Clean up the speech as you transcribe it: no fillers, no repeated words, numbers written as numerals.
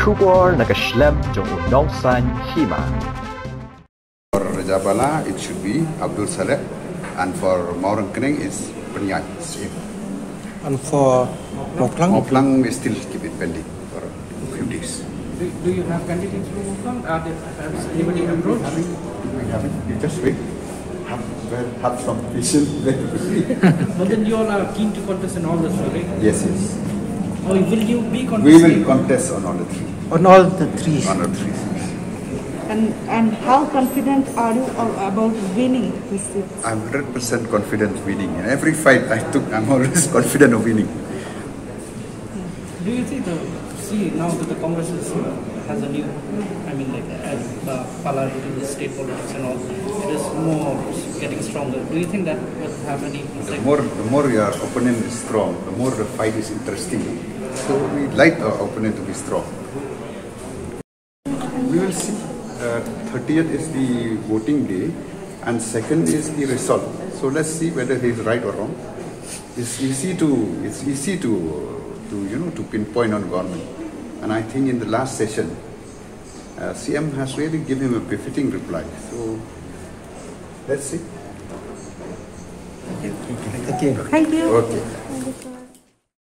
Kubor nakaslem jong unongsan Hima. For Rajabala, it should be Abdul Saleh, and for Mawryngkneng is Pynïaid. And for Mawphlang, we still keep it pending for a few days. Do you have candidates for Mawphlang? Has anybody approached? We haven't. We just wait. Have some patience. But then you all are keen to contest in all the three, right? Yes, yes. Or will you be contesting? We will contest on all the three. on all the three. On all three. And how confident are you about winning this seat? I'm 100% confident winning. In every fight I took, I'm always confident of winning. Do you think now that the Congress has a new, as the Halor in the state politics and all, it is more getting stronger. Do you think that will have any effect? The more your opponent is strong, the more the fight is interesting. So we like our opponent to be strong. We will see. 30th is the voting day, and 2nd is the result. So let's see whether he is right or wrong. It's easy to pinpoint on government, and I think in the last session, CM has really given him a befitting reply. So let's see. Thank you. Thank you. Okay.